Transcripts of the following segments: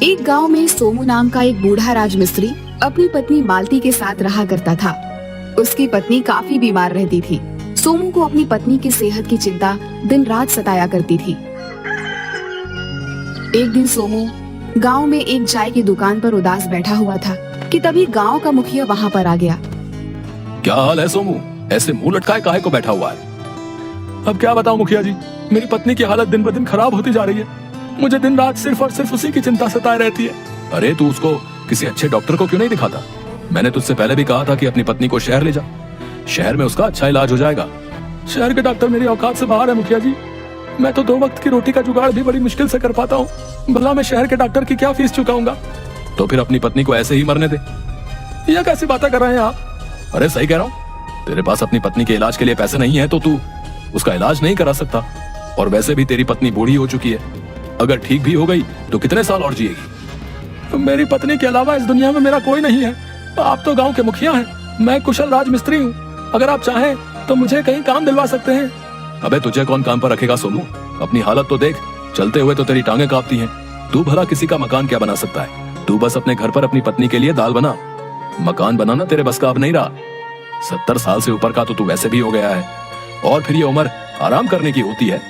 एक गांव में सोमू नाम का एक बूढ़ा राजमिस्त्री अपनी पत्नी मालती के साथ रहा करता था। उसकी पत्नी काफी बीमार रहती थी। सोमू को अपनी पत्नी की सेहत की चिंता दिन रात सताया करती थी। एक दिन सोमू गांव में एक चाय की दुकान पर उदास बैठा हुआ था कि तभी गांव का मुखिया वहां पर आ गया। क्या हाल है सोमू? ऐसे मुंह लटकाए काहे को बैठा हुआ है? अब क्या बताऊं मुखिया जी, मेरी पत्नी की हालत दिन ब दिन खराब होती जा रही है। मुझे दिन रात सिर्फ और सिर्फ उसी की चिंता सताए रहती है। अरे तू उसको किसी अच्छे डॉक्टर को क्यों नहीं दिखाता? मैंने तुझसे पहले भी कहा था कि अपनी पत्नी को शहर ले जा। शहर में उसका अच्छा इलाज हो जाएगा। शहर के डॉक्टर मेरी औकात से बाहर है मुखिया जी। मैं तो 2 वक्त की रोटी का जुगाड़ भी बड़ी मुश्किल से कर पाता हूँ। भला मैं शहर के डॉक्टर की क्या फीस चुकाऊंगा? तो फिर अपनी पत्नी को ऐसे ही मरने दे। यह कैसी बातें कर रहे हैं आप? अरे सही कह रहा हूँ। तेरे पास अपनी पत्नी के इलाज के लिए पैसे नहीं है तो तू उसका इलाज नहीं करा सकता। और वैसे भी तेरी पत्नी बूढ़ी हो चुकी है। अगर ठीक भी हो गई तो कितने साल और जिएगी? मेरी पत्नी के अलावा इस दुनिया में मेरा कोई नहीं है। आप तो गांव के मुखिया हैं, मैं कुशल राजमिस्त्री हूँ। अगर आप चाहें तो मुझे कहीं काम दिलवा सकते हैं। अबे तुझे कौन काम पर रखेगा सोमू? अपनी हालत तो देख, चलते हुए तो तेरी टांगे कांपती हैं। तू भला किसी का मकान क्या बना सकता है? तू बस अपने घर पर अपनी पत्नी के लिए दाल बना। मकान बनाना तेरे बस का अब नहीं रहा। 70 साल से ऊपर का तो तू वैसे भी हो गया है, और फिर ये उम्र आराम करने की होती है।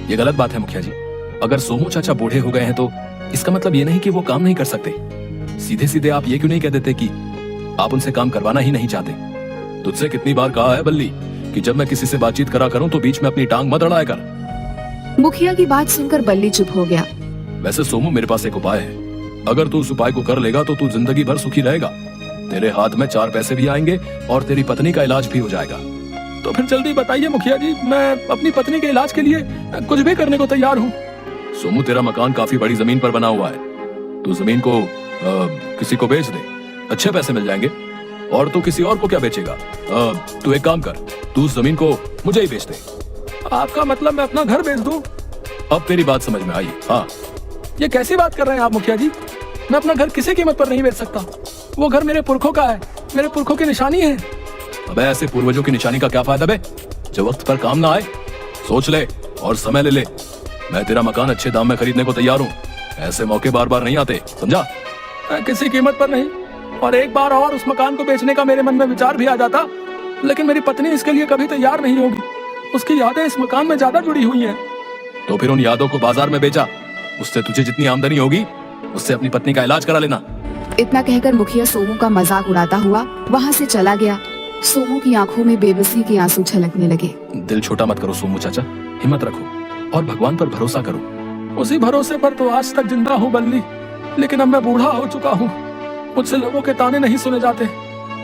ये गलत बात है मुखिया जी। अगर सोमू चाचा बूढ़े हो गए हैं तो इसका मतलब ये नहीं कि वो काम नहीं कर सकते। सीधे सीधे आप ये क्यों नहीं कह देते कि आप उनसे काम करवाना ही नहीं चाहते? तुझसे कितनी बार कहा है बल्ली कि जब मैं किसी से बातचीत करा करूं तो बीच में अपनी टांग मत अड़ाया कर। मुखिया की बात सुनकर बल्ली चुप हो गया। वैसे सोमू मेरे पास एक उपाय है। अगर तू उस उपाय को कर लेगा तो तू जिंदगी भर सुखी रहेगा। तेरे हाथ में 4 पैसे भी आएंगे और तेरी पत्नी का इलाज भी हो जाएगा। तो फिर जल्दी बताइए मुखिया जी, मैं अपनी पत्नी के इलाज के लिए कुछ भी करने को तैयार हूँ। सोमू तेरा मकान काफी बड़ी जमीन पर बना हुआ है। तू जमीन को किसी को बेच दे, अच्छे पैसे मिल जाएंगे। और तू किसी और को क्या बेचेगा? तू एक काम कर, तू उस जमीन को मुझे ही बेच दे। आपका मतलब मैं अपना घर बेच दूं? अब तेरी बात समझ में आई? हाँ। ये कैसी बात कर रहे हैं आप मुखिया जी? मैं अपना घर किसी कीमत पर नहीं बेच सकता। वो घर मेरे पुरखों का है, मेरे पुरखों की निशानी है। अबे ऐसे पूर्वजों की निशानी का क्या फायदा बे? जब वक्त पर काम ना आए सोच ले और समय ले ले। मैं तेरा मकान अच्छे दाम में खरीदने को तैयार हूँ। ऐसे मौके बार बार नहीं आते, समझा? किसी कीमत पर नहीं। और एक बार और उस मकान को बेचने का मेरे मन में विचार भी आ जाता, लेकिन मेरी पत्नी इसके लिए कभी तैयार नहीं होगी। उसकी यादें इस मकान में ज्यादा जुड़ी हुई हैं। तो फिर उन यादों को बाजार में बेचा। उससे तुझे जितनी आमदनी होगी उससे अपनी पत्नी का इलाज करा लेना। इतना कहकर मुखिया सोमू का मजाक उड़ाता हुआ वहाँ से चला गया। सोमू की आंखों में बेबसी के आंसू छलकने लगे। दिल छोटा मत करो सोमू चाचा, हिम्मत रखो और भगवान पर भरोसा करो। उसी भरोसे पर तो आज तक जिंदा हूँ बल्ली, लेकिन अब मैं बूढ़ा हो चुका हूँ। मुझसे लोगों के ताने नहीं सुने जाते।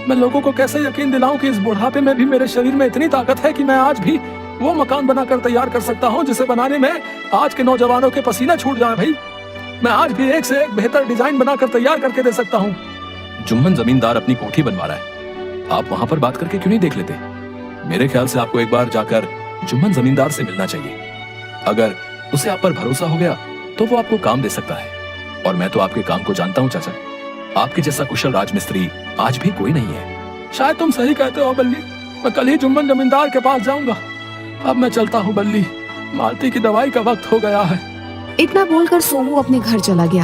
मैं लोगों को कैसे यकीन दिलाऊं कि इस बुढ़ापे में भी मेरे शरीर में इतनी ताकत है कि मैं आज भी वो मकान बनाकर तैयार कर सकता हूँ जिसे बनाने में आज के नौजवानों के पसीना छूट जाए। भाई मैं आज भी एक से एक बेहतर डिजाइन बनाकर तैयार करके दे सकता हूँ। जुम्मन जमींदार अपनी कोठी बनवा रहा है, आप वहाँ पर बात करके क्यों नहीं देख लेते? मेरे ख्याल से आपको एक बार जाकर जुम्मन जमींदार से मिलना चाहिए। अगर उसे आप पर भरोसा हो गया तो वो आपको काम दे सकता है। और मैं तो आपके काम को जानता हूँ चाचा। आपके जैसा कुशल राजमिस्त्री आज भी कोई नहीं है। शायद तुम सही कहते हो बल्ली। मैं कल ही जुम्मन जमींदार के पास जाऊंगा। अब मैं चलता हूँ बल्ली, मालती की दवाई का वक्त हो गया है। इतना बोलकर सोमू अपने घर चला गया।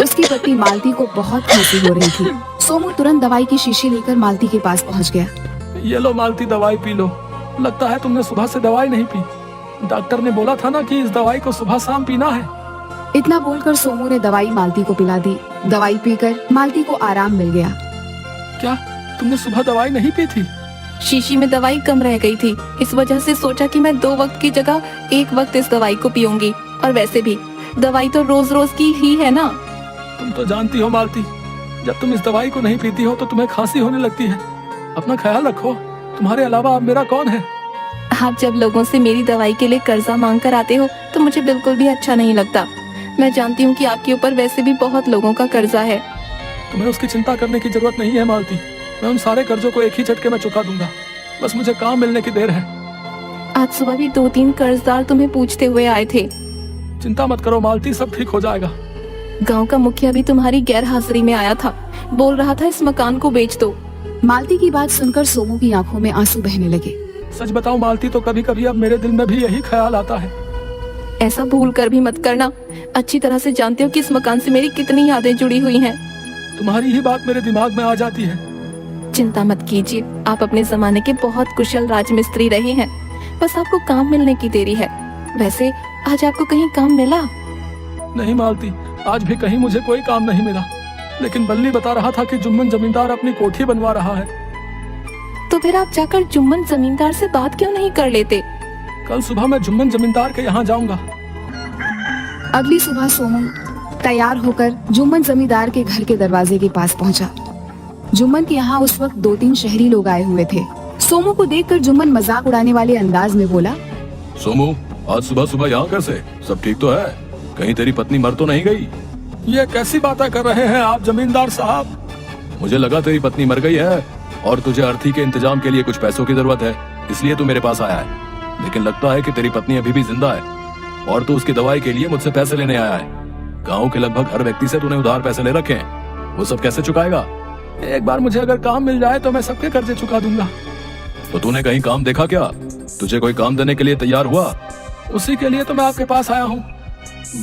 उसकी पत्नी मालती को बहुत खांसी हो रही थी। सोमू तुरंत दवाई की शीशी लेकर मालती के पास पहुंच गया। ये लो मालती, दवाई पी लो। लगता है तुमने सुबह से दवाई नहीं पी। डॉक्टर ने बोला था ना कि इस दवाई को सुबह शाम पीना है। इतना बोलकर सोमू ने दवाई मालती को पिला दी। दवाई पीकर मालती को आराम मिल गया। क्या तुमने सुबह दवाई नहीं पी थी? शीशी में दवाई कम रह गई थी, इस वजह से सोचा कि मैं 2 वक्त की जगह 1 वक्त इस दवाई को पीऊंगी। और वैसे भी दवाई तो रोज रोज की ही है ना। तुम तो जानती हो मालती, जब तुम इस दवाई को नहीं पीती हो तो तुम्हें खांसी होने लगती है। अपना ख्याल रखो, तुम्हारे अलावा अब मेरा कौन है? आप जब लोगों से मेरी दवाई के लिए कर्जा मांग कर आते हो तो मुझे बिल्कुल भी अच्छा नहीं लगता। मैं जानती हूँ कि आपके ऊपर वैसे भी बहुत लोगों का कर्जा है। तुम्हें उसकी चिंता करने की जरूरत नहीं है मालती। मैं उन सारे कर्जों को एक ही झटके में चुका दूंगा। बस मुझे काम मिलने की देर है। आज सुबह भी 2-3 कर्जदार तुम्हें पूछते हुए आए थे। चिंता मत करो मालती, सब ठीक हो जाएगा। गांव का मुखिया भी तुम्हारी गैर हाजिरी में आया था, बोल रहा था इस मकान को बेच दो। मालती की बात सुनकर सोमू की आंखों में आंसू बहने लगे। सच बताऊं मालती, तो कभी कभी अब मेरे दिल में भी यही ख्याल आता है। ऐसा भूल कर भी मत करना। अच्छी तरह से जानते हो कि इस मकान से मेरी कितनी यादें जुड़ी हुई हैं। तुम्हारी ही बात मेरे दिमाग में आ जाती है। चिंता मत कीजिए, आप अपने जमाने के बहुत कुशल राजमिस्त्री रहे हैं, बस आपको काम मिलने की देरी है। वैसे आज आपको कहीं काम मिला? नहीं मालती, आज भी कहीं मुझे कोई काम नहीं मिला, लेकिन बल्ली बता रहा था कि जुम्मन जमींदार अपनी कोठी बनवा रहा है। तो फिर आप जाकर जुम्मन जमींदार से बात क्यों नहीं कर लेते? कल सुबह मैं जुम्मन जमींदार के यहाँ जाऊंगा। अगली सुबह सोमू तैयार होकर जुम्मन जमींदार के घर के दरवाजे के पास पहुंचा। जुम्मन के यहाँ उस वक्त 2-3 शहरी लोग आए हुए थे। सोमू को देखकर जुम्मन मजाक उड़ाने वाले अंदाज में बोला, सोमू, आज सुबह सुबह यहाँ कैसे? सब ठीक तो है? कहीं तेरी पत्नी मर तो नहीं गई? ये कैसी बातें कर रहे हैं आप जमींदार साहब? मुझे लगा तेरी पत्नी मर गई है और तुझे अर्थी के इंतजाम के लिए कुछ पैसों की जरूरत है, इसलिए तू मेरे पास आया है। लेकिन लगता है कि तेरी पत्नी अभी भी जिंदा है और तू उसकी दवाई के लिए मुझसे पैसे लेने आया है। गांव के लगभग हर व्यक्ति से तूने उधार पैसे ले रखे हैं, वो सब कैसे चुकाएगा? एक बार मुझे अगर काम मिल जाए तो मैं सबके कर्जे चुका दूंगा। तो तूने कहीं काम देखा क्या? तुझे कोई काम देने के लिए तैयार हुआ? उसी के लिए तो मैं आपके पास आया हूँ।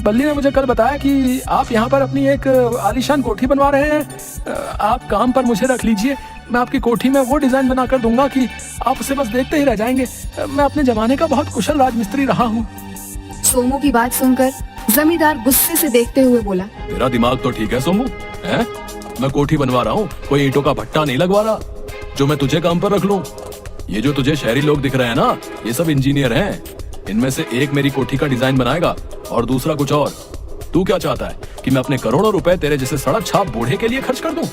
बल्ली ने मुझे कल बताया कि आप यहाँ पर अपनी एक आलीशान कोठी बनवा रहे हैं। आप काम पर मुझे रख लीजिए, मैं आपकी कोठी में वो डिजाइन बना कर दूंगा कि आप उसे बस देखते ही रह जाएंगे। मैं अपने जमाने का बहुत कुशल राजमिस्त्री रहा हूँ। सोमू की बात सुनकर जमींदार गुस्से से देखते हुए बोला, तेरा दिमाग तो ठीक है सोमू, हैं? मैं कोठी बनवा रहा हूँ, कोई ईंटों का भट्टा नहीं लगवा रहा जो मैं तुझे काम पर रख लूं। ये जो तुझे शहरी लोग दिख रहे हैं ना, ये सब इंजीनियर हैं। इनमें से एक मेरी कोठी का डिजाइन बनाएगा और दूसरा कुछ और। तू क्या चाहता है कि मैं अपने करोड़ों रुपए तेरे जैसे सड़क छाप बूढ़े के लिए खर्च कर दूं?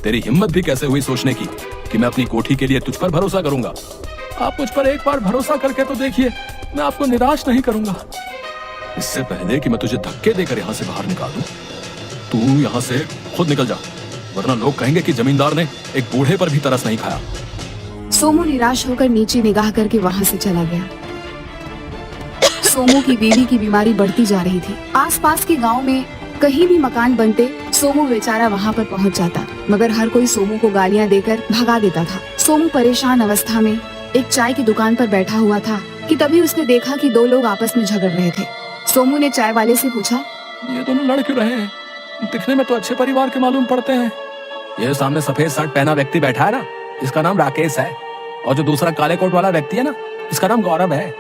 तेरी हिम्मत भी कैसे हुई सोचने की कि मैं अपनी कोठी के लिए तुझ पर भरोसा करूंगा? आप मुझ पर एक बार भरोसा करके तो देखिए, मैं आपको निराश नहीं करूंगा। इससे पहले कि मैं तुझे धक्के देकर यहाँ से बाहर निकाल दूं, तू यहाँ से खुद निकल जा, वरना लोग कहेंगे कि जमींदार ने एक बूढ़े पर भी तरस नहीं खाया। सोमू निराश होकर नीचे निगाह करके वहाँ से चला गया। सोमू की बीवी की बीमारी बढ़ती जा रही थी। आसपास के गांव में कहीं भी मकान बनते, सोमू बेचारा वहाँ पर पहुँच जाता, मगर हर कोई सोमू को गालियाँ देकर भगा देता था। सोमू परेशान अवस्था में एक चाय की दुकान पर बैठा हुआ था कि तभी उसने देखा कि 2 लोग आपस में झगड़ रहे थे। सोमू ने चाय वाले से पूछा, ये दोनों लड़ क्यों रहे हैं? दिखने में तो अच्छे परिवार के मालूम पड़ते हैं। ये सामने सफेद शर्ट पहना व्यक्ति बैठा है ना, इसका नाम राकेश है, और जो दूसरा काले कोट वाला व्यक्ति है ना, इसका नाम गौरव है।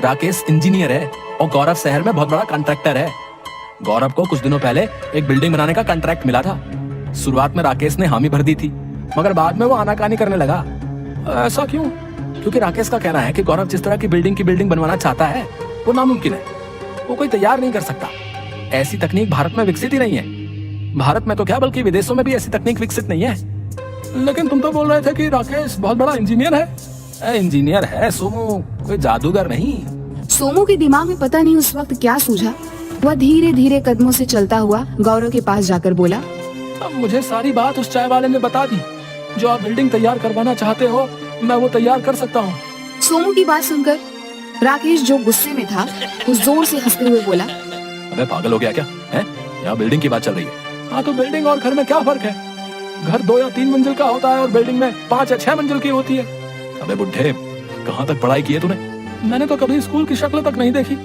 राकेश इंजीनियर है और गौरव शहर में बहुत बड़ा कॉन्ट्रैक्टर है। गौरव को कुछ दिनों पहले एक बिल्डिंग बनाने का कॉन्ट्रैक्ट मिला था। शुरुआत में राकेश ने हामी भर दी थी, मगर बाद में वो आनाकानी करने लगा। ऐसा क्यों? क्योंकि राकेश का कहना है कि गौरव जिस तरह की बिल्डिंग बनवाना चाहता है वो नामुमकिन है, वो कोई तैयार नहीं कर सकता। ऐसी तकनीक भारत में विकसित ही नहीं है। भारत में तो क्या, बल्कि विदेशों में भी ऐसी तकनीक विकसित नहीं है। लेकिन तुम तो बोल रहे थे कि राकेश बहुत बड़ा इंजीनियर है। इंजीनियर है सोमू, कोई जादूगर नहीं। सोमू के दिमाग में पता नहीं उस वक्त क्या सूझा। वह धीरे धीरे कदमों से चलता हुआ गौरव के पास जाकर बोला, अब मुझे सारी बात उस चाय वाले ने बता दी। जो आप बिल्डिंग तैयार करवाना चाहते हो, मैं वो तैयार कर सकता हूँ। सोमू की बात सुनकर राकेश जो गुस्से में था, उस जोर से हंसते हुए बोला, अबे पागल हो गया क्या है? यहाँ बिल्डिंग की बात चल रही है। हाँ, तो बिल्डिंग और घर में क्या फर्क है? घर 2 या 3 मंजिल का होता है और बिल्डिंग में 5 या 6 मंजिल की होती है। अबे बुढ़े, कहाँ तक पढ़ाई की है तूने? मैंने तो कभी स्कूल की शक्ल तक नहीं देखी,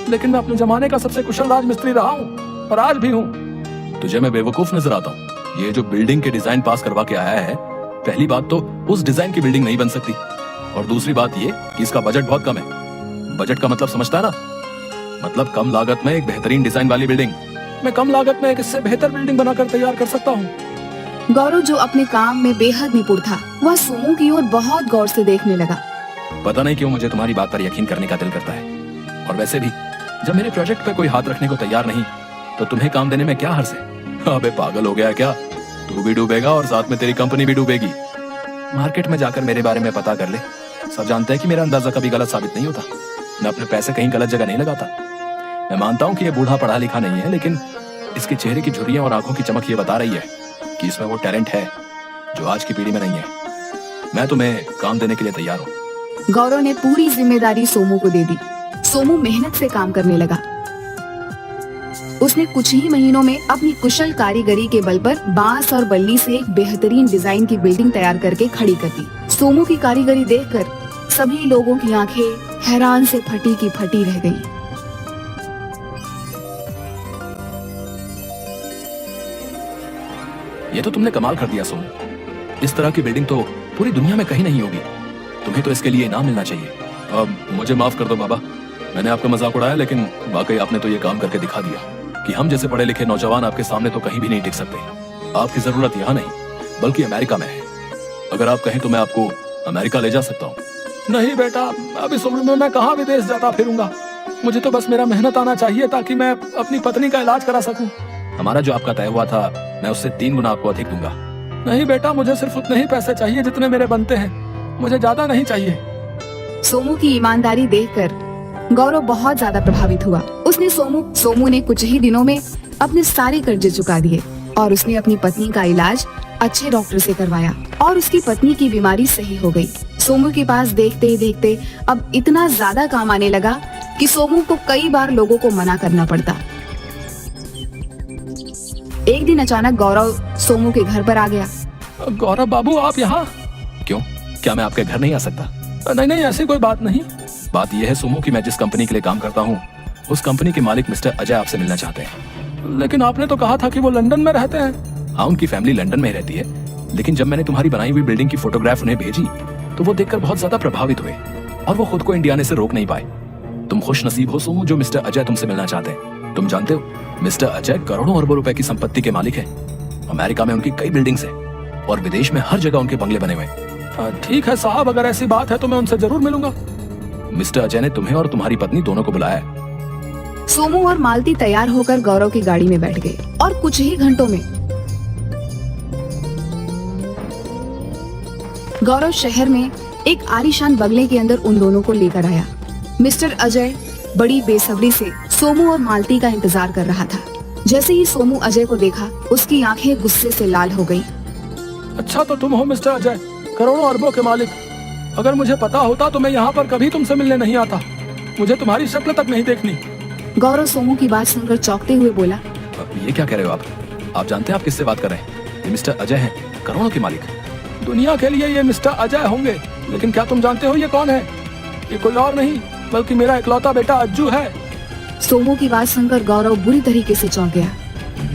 लेकिन मैं अपने जमाने का सबसे कुशल राजमिस्त्री रहा हूँ और आज भी हूँ। तुझे मैं बेवकूफ नजर आता हूँ? ये जो बिल्डिंग के डिजाइन पास करवा के आया है, पहली बात तो उस डिजाइन की बिल्डिंग नहीं बन सकती, और दूसरी बात ये कि इसका बजट बहुत कम है। बजट का मतलब समझता है ना? मतलब कम लागत में एक बेहतरीन डिजाइन वाली बिल्डिंग। मैं कम लागत में एक इससे बेहतर बिल्डिंग बनाकर तैयार कर सकता हूँ। गौरव जो अपने काम में बेहद निपुण था, वह सोमू की ओर बहुत गौर से देखने लगा। पता नहीं क्यों मुझे तुम्हारी बात पर यकीन करने का दिल करता है। और वैसे भी जब मेरे प्रोजेक्ट पे कोई हाथ रखने को तैयार नहीं, तो तुम्हें काम देने में क्या हर्ज है? अबे पागल हो गया क्या? तू भी डूबेगा और साथ में तेरी कंपनी भी डूबेगी। मार्केट में जाकर मेरे बारे में पता कर ले। सब जानते हैं कि मेरा अंदाजा कभी गलत साबित नहीं होता। मैं अपने पैसे कहीं गलत जगह नहीं लगाता। मैं मानता हूँ कि ये बूढ़ा पढ़ा लिखा नहीं है, लेकिन इसके चेहरे की झुर्रियां और आंखों की चमक ये बता रही है कि इसमें वो टैलेंट है जो आज की पीढ़ी में नहीं है। मैं तुम्हें काम देने के लिए तैयार हूँ। गौरव ने पूरी जिम्मेदारी सोमू को दे दी। सोमू मेहनत से काम करने लगा। उसने कुछ ही महीनों में अपनी कुशल कारीगरी के बल पर बांस और बल्ली से एक बेहतरीन डिजाइन की बिल्डिंग तैयार करके खड़ी कर दी। सोमू की कारीगरी देखकर सभी लोगों की आंखें हैरान से फटी की फटी रह गईं। ये तो तुमने कमाल कर दिया सोमू। इस तरह की बिल्डिंग तो पूरी दुनिया में कहीं नहीं होगी। तुम्हें तो इसके लिए इनाम मिलना चाहिए। अब मुझे माफ कर दो बाबा, मैंने आपका मजाक उड़ाया, लेकिन वाकई आपने तो ये काम करके दिखा दिया कि हम जैसे पढ़े लिखे नौजवान आपके सामने तो कहीं भी नहीं टिक सकते। आपकी जरूरत यहाँ नहीं बल्कि अमेरिका में है। अगर आप कहें तो मैं आपको अमेरिका ले जा सकता हूँ। नहीं बेटा, अब इस उम्र में मैं कहाँ विदेश जाता फिरूंगा। मुझे तो बस मेरा मेहनत आना चाहिए ताकि मैं अपनी पत्नी का इलाज करा सकूं। हमारा जो आपका तय हुआ था, मैं उससे 3 गुना आपको अधिक दूंगा। नहीं बेटा, मुझे सिर्फ उतने ही पैसे चाहिए जितने मेरे बनते हैं, मुझे ज्यादा नहीं चाहिए। सोमू की ईमानदारी देखकर गौरव बहुत ज्यादा प्रभावित हुआ। उसने सोमू ने कुछ ही दिनों में अपने सारे कर्जे चुका दिए और उसने अपनी पत्नी का इलाज अच्छे डॉक्टर से करवाया और उसकी पत्नी की बीमारी सही हो गई। सोमू के पास देखते ही देखते अब इतना ज्यादा काम आने लगा कि सोमू को कई बार लोगों को मना करना पड़ता। एक दिन अचानक गौरव सोमू के घर पर आ गया। गौरव बाबू, आप यहाँ? क्यों, क्या मैं आपके घर नहीं आ सकता? नहीं नहीं, ऐसी कोई बात नहीं। बात यह है सोमू कि मैं जिस कंपनी के लिए काम करता हूँ उस कंपनी के मालिक मिस्टर अजय आपसे मिलना चाहते हैं। लेकिन आपने तो कहा था कि वो लंदन में रहते हैं। हाँ, उनकी फैमिली लंदन में ही रहती है, लेकिन जब मैंने तुम्हारी बनाई हुई बिल्डिंग की फोटोग्राफ उन्हें भेजी तो वो देखकर बहुत ज्यादा प्रभावित हुए और वो खुद को इंडिया आने से रोक नहीं पाए। तुम खुश नसीब हो सोमू जो मिस्टर अजय तुमसे मिलना चाहते हैं। तुम जानते हो मिस्टर अजय करोड़ों अरबों रुपए की संपत्ति के मालिक हैं। अमेरिका में उनकी कई बिल्डिंग्स हैं और विदेश में हर जगह उनके बंगले बने हुए हैं। ठीक है साहब, अगर ऐसी बात है तो मैं उनसे जरूर मिलूंगा। मिस्टर अजय ने तुम्हें और तुम्हारी पत्नी दोनों को बुलाया है। सोमू और मालती तैयार होकर गौरव की गाड़ी में बैठ गए और कुछ ही घंटों में गौरव शहर में एक आलीशान बंगले के अंदर उन दोनों को लेकर आया। मिस्टर अजय बड़ी बेसब्री से सोमू और मालती का इंतजार कर रहा था। जैसे ही सोमू अजय को देखा उसकी आंखें गुस्से से लाल हो गईं। अच्छा, तो तुम हो मिस्टर अजय, करोड़ों अरबों के मालिक। अगर मुझे पता होता तो मैं यहाँ पर कभी तुमसे मिलने नहीं आता। मुझे तुम्हारी शक्ल तक नहीं देखनी। गौरव सोमू की बात सुनकर चौंकते हुए बोला, ये क्या कह रहे हो आप जानते हैं आप किससे बात कर रहे हैं? ये मिस्टर अजय हैं, करोड़ों के मालिक। दुनिया के लिए ये मिस्टर अजय होंगे, लेकिन क्या तुम जानते हो ये कौन है? ये कोई और नहीं बल्कि मेरा इकलौता बेटा अज्जू है। सोमू की बात सुनकर गौरव बुरी तरीके से चौंक गया।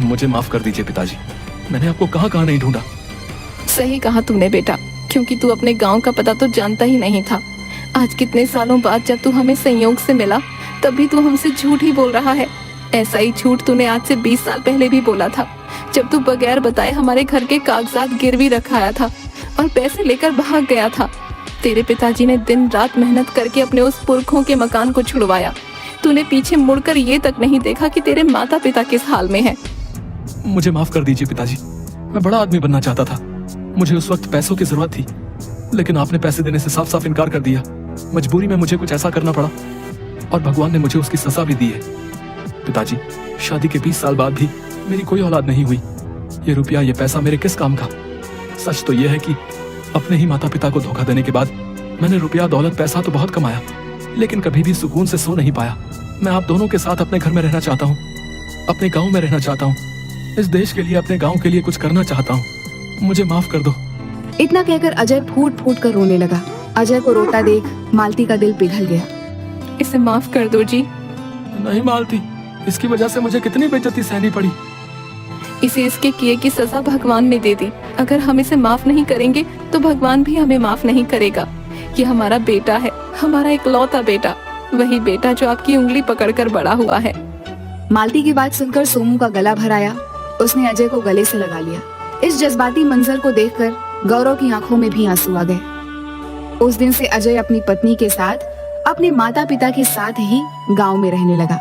मुझे माफ कर दीजिए पिताजी, मैंने आपको कहाँ कहाँ नहीं ढूंढा। सही कहा तूने बेटा, क्योंकि तू अपने गांव का पता तो जानता ही नहीं था। आज कितने सालों बाद जब तू हमें संयोग से मिला तब भी तू हमसे झूठ ही बोल रहा है। ऐसा ही झूठ तूने आज से 20 साल पहले भी बोला था, जब तू बगैर बताए हमारे घर के कागजात गिरवी रखाया था और पैसे लेकर भाग गया था। तेरे पिताजी ने दिन रात मेहनत करके अपने उस पुरखों के मकान को छुड़वाया। तूने पीछे मुड़कर ये तक नहीं देखा कि तेरे माता पिता किस हाल में हैं। मुझे माफ कर दीजिए पिताजी, मैं बड़ा आदमी बनना चाहता था। मुझे उस वक्त पैसों की जरूरत थी, लेकिन आपने पैसे देने से साफ साफ इनकार कर दिया। मजबूरी में मुझे कुछ ऐसा करना पड़ा और भगवान ने मुझे उसकी सजा भी दी है। पिताजी, शादी के 20 साल बाद भी मेरी कोई औलाद नहीं हुई। ये रुपया, ये पैसा मेरे किस काम का? सच तो यह है कि अपने ही माता पिता को धोखा देने के बाद मैंने रुपया, दौलत, पैसा तो बहुत कमाया, लेकिन कभी भी सुकून से सो नहीं पाया। मैं आप दोनों के साथ अपने घर में रहना चाहता हूँ, अपने गांव में रहना चाहता हूँ, इस देश के लिए, अपने गांव के लिए कुछ करना चाहता हूँ। मुझे माफ कर दो। इतना कहकर अजय फूट फूट कर रोने लगा। अजय को रोता देख मालती का दिल पिघल गया। इसे माफ कर दो जी। नहीं मालती, इसकी वजह से मुझे कितनी बेइज्जती सहनी पड़ी। इसे इसके किए की सजा भगवान ने दे दी। अगर हम इसे माफ नहीं करेंगे तो भगवान भी हमें माफ नहीं करेगा। ये हमारा बेटा है, हमारा इकलौता बेटा, वही बेटा जो आपकी उंगली पकड़कर बड़ा हुआ है। मालती की बात सुनकर सोमू का गला भर आया। उसने अजय को गले से लगा लिया। इस जज्बाती मंजर को देखकर गौरव की आंखों में भी आंसू आ गए। उस दिन से अजय अपनी पत्नी के साथ, अपने माता पिता के साथ ही गांव में रहने लगा।